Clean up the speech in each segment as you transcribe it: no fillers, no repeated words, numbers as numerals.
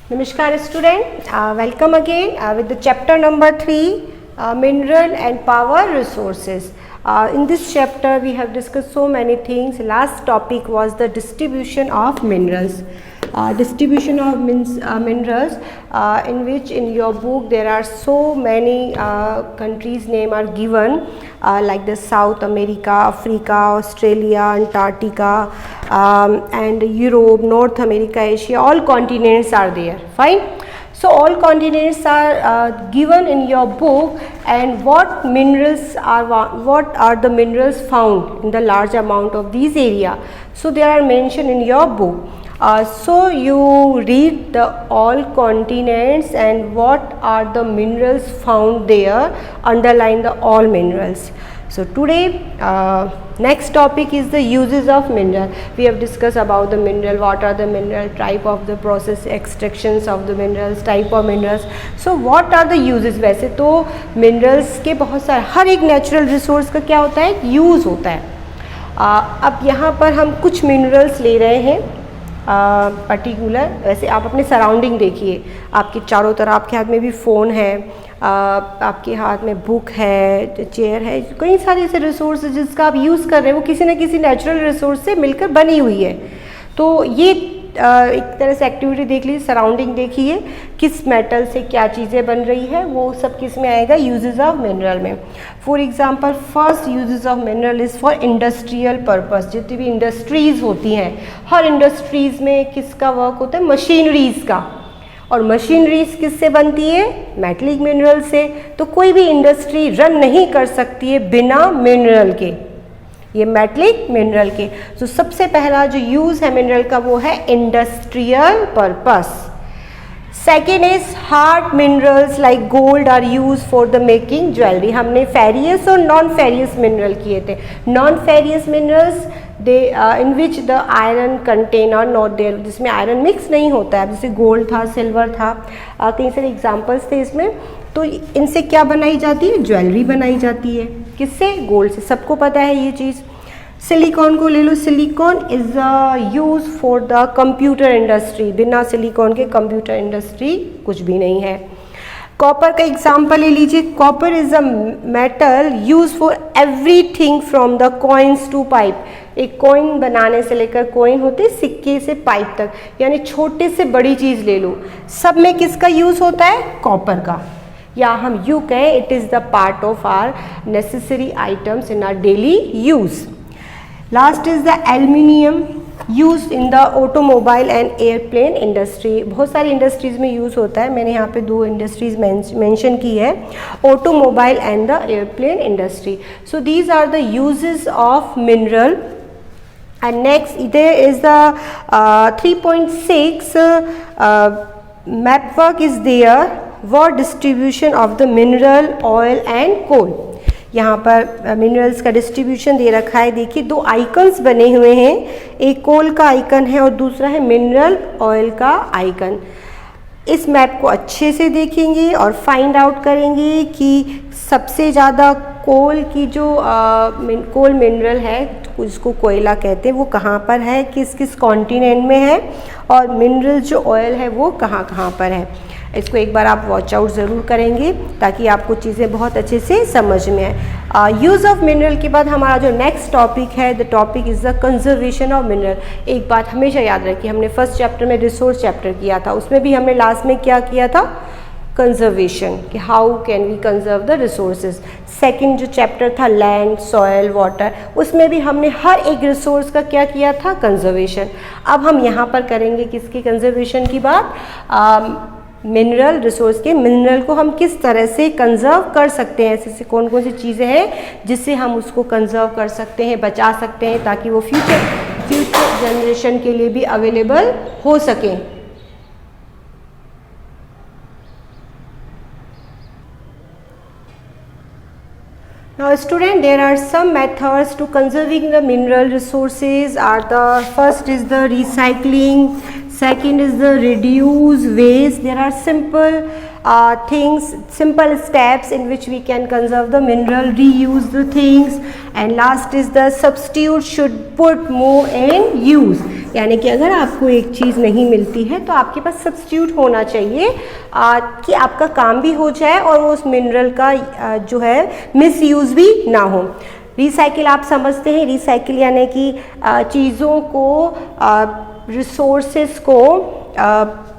Namaskar student, welcome again with the chapter number 3, mineral and power resources. In this chapter we have discussed so many things. Last topic was the distribution of minerals. Distribution of minerals, in which in your book there are so many countries name are given, like the South America, Africa, Australia, Antarctica, and Europe, North America, Asia, all continents are there. Fine. So all continents are given in your book, and what are the minerals found in the large amount of these area. So they are mentioned in your book. So you read the all continents and what are the minerals found there, underline the all minerals. So today next topic is the uses of mineral. We have discussed about the mineral, what are the mineral, type of the process, extractions of the minerals, type of minerals. So what are the uses? वैसे तो minerals के बहुत सारे, हर एक natural resource का क्या होता है, use होता है. अब यहाँ पर हम कुछ minerals ले रहे हैं पर्टिकुलर. वैसे आप अपने सराउंडिंग देखिए, आपके चारों तरफ, आपके हाथ में भी फ़ोन है, आपके हाथ में बुक है, चेयर है, कई सारे ऐसे रिसोर्स जिसका आप यूज़ कर रहे हैं वो किसी न किसी नेचुरल रिसोर्स से मिलकर बनी हुई है. तो ये एक तरह से एक्टिविटी देख लीजिए, सराउंडिंग देखिए, किस मेटल से क्या चीज़ें बन रही है, वो सब किस में आएगा, यूजेस ऑफ मिनरल में. For example first uses of mineral is for industrial purpose. जितनी भी इंडस्ट्रीज़ होती हैं, हर इंडस्ट्रीज़ में किसका वर्क होता है, मशीनरीज़ का. और मशीनरीज किससे बनती है, मेटलिक मिनरल से. तो कोई भी इंडस्ट्री रन नहीं कर सकती है बिना मिनरल के, ये मेटलिक मिनरल के. तो सबसे पहला जो यूज़ है मिनरल का वो है industrial purpose. Second is hard minerals like gold are use for the making jewellery. हमने फेरियस और नॉन फेरियस मिनरल किए थे. Non ferrous minerals they in which the iron content और नॉट देयर, जिसमें आयरन मिक्स नहीं होता है, जैसे गोल्ड था, सिल्वर था, कई सारे एग्जाम्पल्स थे इसमें. तो इनसे क्या बनाई जाती है, ज्वेलरी बनाई जाती है. किससे, गोल्ड से. सबको पता है ये चीज़. सिलिकॉन को ले लो. Silicon is use for the computer industry. बिना सिलिकॉन के कंप्यूटर इंडस्ट्री कुछ भी नहीं है. कॉपर का एग्जाम्पल ले लीजिए. Copper is a metal use for everything from the coins to pipe. एक कॉइन बनाने से लेकर, कॉइन होते सिक्के से पाइप तक, यानी छोटे से बड़ी चीज़ ले लो, सब में किसका यूज़ होता है, कॉपर का. या हम यूँ कहें it is the part of our necessary items in our daily use. Last is the aluminium use in the automobile and airplane industry. बहुत सारी इंडस्ट्रीज़ में यूज़ होता है. मैंने यहाँ पे 2 इंडस्ट्रीज मेंशन की है, automobile and the airplane industry. So these are the uses of mineral. And next there is the 3.6 map work is there for distribution of the mineral, oil and coal. यहाँ पर minerals का distribution दे रखा है. देखिए 2 icons बने हुए हैं, एक कोल का आइकन है और दूसरा है मिनरल ऑयल का आइकन. इस मैप को अच्छे से देखेंगे और फाइंड आउट करेंगे कि सबसे ज़्यादा कोल की जो कोल मिनरल है, जिसको कोयला कहते हैं, वो कहाँ पर है, किस किस कॉन्टिनेंट में है, और मिनरल जो ऑयल है वो कहाँ कहाँ पर है. इसको एक बार आप वॉच आउट ज़रूर करेंगे ताकि आपको चीज़ें बहुत अच्छे से समझ में आए. यूज़ ऑफ मिनरल के बाद हमारा जो नेक्स्ट टॉपिक है, the topic is the conservation of mineral. एक बात हमेशा याद रखिए, हमने फर्स्ट चैप्टर में रिसोर्स चैप्टर किया था, उसमें भी हमने लास्ट में क्या किया था, कंजर्वेशन, कि how can we conserve the resources. Second जो चैप्टर था लैंड, सॉयल, वाटर, उसमें भी हमने हर एक रिसोर्स का क्या किया था, कंजर्वेशन. अब हम यहाँ पर करेंगे किसकी कंजर्वेशन की बात, मिनरल रिसोर्स के. मिनरल को हम किस तरह से कंजर्व कर सकते हैं, ऐसे कौन कौन सी चीज़ें हैं जिससे हम उसको कंजर्व कर सकते हैं, बचा सकते हैं, ताकि वो फ्यूचर जनरेशन के लिए भी अवेलेबल हो सकें. Now student, there are some methods to conserving the mineral resources. Are the first is the recycling, second is the reduce waste. There are simple simple steps in which we can conserve the mineral, reuse the things, and last is the substitute should put more in use. यानी कि अगर आपको एक चीज़ नहीं मिलती है तो आपके पास सब्स्टिट्यूट होना चाहिए कि आपका काम भी हो जाए और उस मिनरल का जो है मिसयूज़ भी ना हो। रिसाइकिल आप समझते हैं, रिसाइकिल यानी कि चीज़ों को, रिसोर्सेस को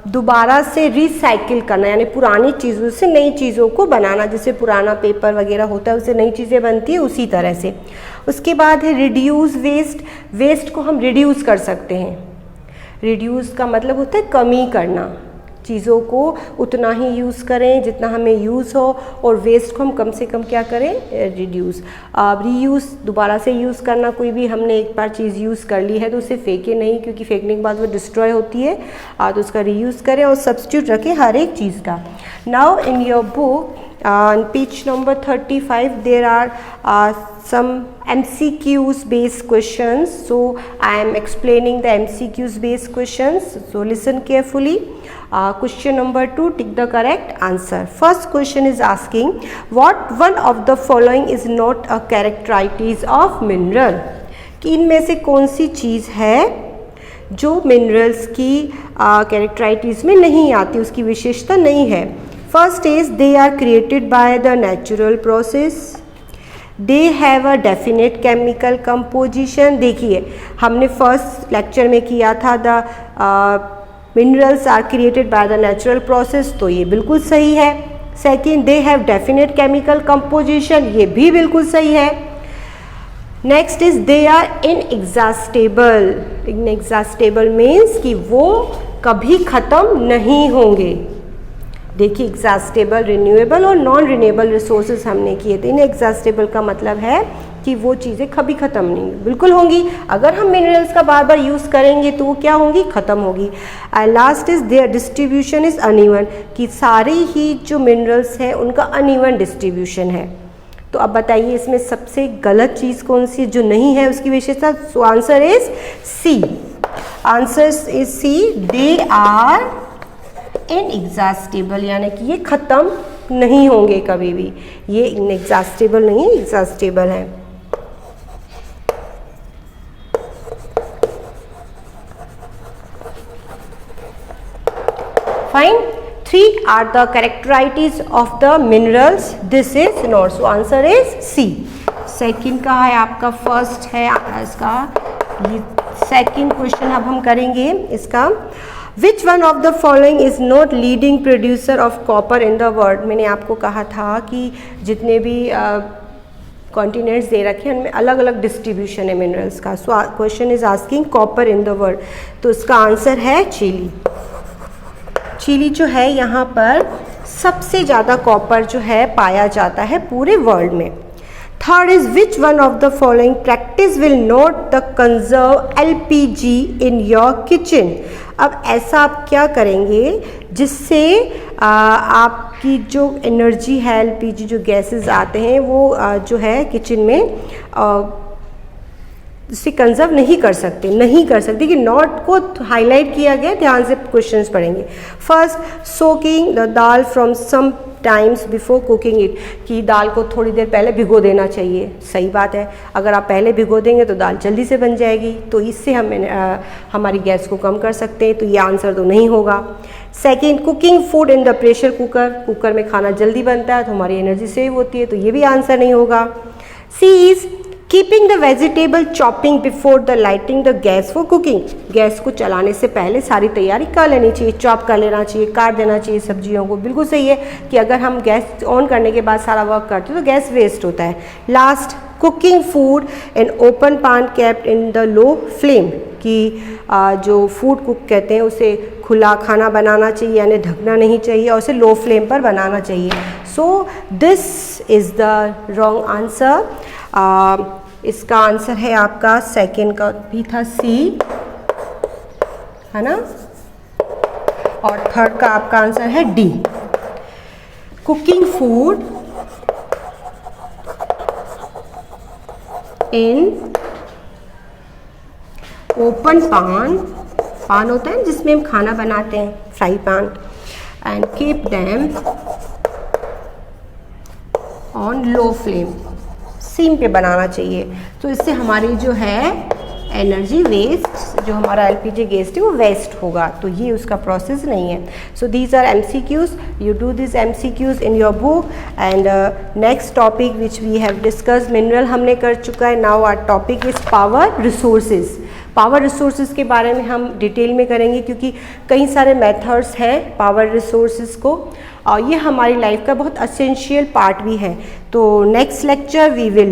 दोबारा से रिसाइकिल करना, यानी पुरानी चीज़ों से नई चीज़ों को बनाना। जैसे पुराना पेपर वगैरह होता है उससे नई चीज़ें बनती है, उसी तरह से। उसके बाद है रिड्यूस वेस्ट। वेस्ट को हम रिड्यूस कर सकते हैं। रिड्यूस का मतलब होता है कमी करना, चीज़ों को उतना ही यूज़ करें जितना हमें यूज़ हो, और वेस्ट को हम कम से कम क्या करें, रिड्यूस। रीयूज़, दोबारा से यूज़ करना। कोई भी हमने एक बार चीज़ यूज़ कर ली है तो उसे फेंके नहीं, क्योंकि फेंकने के बाद वो डिस्ट्रॉय होती है, तो उसका रीयूज़ करें और सब्स्टिट्यूट रखें हर एक चीज़ का। Now in your book page number 35 there are some MCQs based questions, so I am explaining the MCQs based questions, so listen carefully. Question number 2, tick the correct answer. First question is asking what one of the following is not a characteristic of mineral, कि इनमें से कौन सी चीज़ है जो minerals की कैरेक्टराइटिस में नहीं आती, उसकी विशेषता नहीं है। First is they are created by the natural process. They have a definite chemical composition. देखिए हमने फर्स्ट लेक्चर में किया था the minerals are created by the natural process, तो ये बिल्कुल सही है। Second, they have definite chemical composition, ये भी बिल्कुल सही है। Next is they are inexhaustible. Inexhaustible means कि वो कभी ख़त्म नहीं होंगे। देखिए एग्जॉस्टेबल, रिन्यूएबल और नॉन रिन्यूएबल रिसोर्सेज हमने किए थे। इनएग्जॉस्टेबल का मतलब है कि वो चीज़ें कभी ख़त्म नहीं, बिल्कुल होंगी। अगर हम मिनरल्स का बार बार यूज़ करेंगे तो वो क्या होंगी, ख़त्म होगी। And last is there distribution is uneven, कि सारे ही जो मिनरल्स हैं उनका अनइवन डिस्ट्रीब्यूशन है। तो अब बताइए इसमें सबसे गलत चीज़ कौन सी जो नहीं है उसकी विशेषता। So answer is C. Answer is C, they are inexhaustible, यानी कि ये ख़त्म नहीं होंगे कभी भी। ये इनएग्जॉस्टेबल नहीं है, एग्जॉस्टेबल है। Fine. 3 are the characteristics of the minerals. This is not, so answer is C. Second का है आपका, फर्स्ट है इसका, ये सेकेंड क्वेश्चन अब हम करेंगे इसका। Which one of the following is not leading producer of copper in the world? मैंने आपको कहा था कि जितने भी कॉन्टिनेंट्स दे रखे हैं उनमें अलग अलग डिस्ट्रीब्यूशन है मिनरल्स का। So question is asking copper in the world, तो इसका आंसर है चिली। चिली जो है यहाँ पर सबसे ज़्यादा कॉपर जो है पाया जाता है पूरे वर्ल्ड में। Third is which one of the following practice will not the conserve LPG in your kitchen. अब ऐसा आप क्या करेंगे जिससे आपकी जो एनर्जी है, LPG जो गैसेस आते हैं वो जो है किचन में इसे कंजर्व नहीं कर सकते, कि नॉट को हाईलाइट किया गया। ध्यान से क्वेश्चंस पढ़ेंगे। First, soaking the dal from some times before cooking it, कि दाल को थोड़ी देर पहले भिगो देना चाहिए। सही बात है, अगर आप पहले भिगो देंगे तो दाल जल्दी से बन जाएगी, तो इससे हम हमारी गैस को कम कर सकते हैं, तो ये आंसर तो नहीं होगा। Second, cooking food in the pressure cooker, cooker में खाना जल्दी बनता है तो हमारी एनर्जी सेव होती है, तो ये भी आंसर नहीं होगा। C is keeping the vegetable chopping before the lighting the gas for cooking, gas को चलाने से पहले सारी तैयारी कर लेनी चाहिए, चॉप कर लेना चाहिए, काट देना चाहिए सब्जियों को। बिल्कुल सही है कि अगर हम गैस ऑन करने के बाद सारा वर्क करते हैं तो गैस वेस्ट होता है। Last, cooking food in open pan kept in the low flame, कि जो फूड कुक कहते हैं उसे खुला खाना बनाना चाहिए, यानी ढकना नहीं चाहिए और उसे लो फ्लेम पर बनाना चाहिए। So this is the wrong answer. इसका आंसर है आपका सेकेंड का भी था सी, है ना, और थर्ड का आपका आंसर है D. Cooking food in open pan होता है जिसमें हम खाना बनाते हैं, fry pan, and keep them on low flame, sim पे बनाना चाहिए। तो इससे हमारी जो है एनर्जी वेस्ट, जो हमारा एलपीजी गैस है वो वेस्ट होगा, तो ये उसका प्रोसेस नहीं है. So these are MCQs, you do this MCQs in your book. And next topic which we have discuss, mineral हमने कर चुका है. Now our topic is power resources. Power resources के बारे में हम डिटेल में करेंगे, क्योंकि कई सारे मेथड्स हैं पावर रिसोर्सेज को, और ये हमारी लाइफ का बहुत असेंशियल पार्ट भी है. तो नेक्स्ट लेक्चर वी विल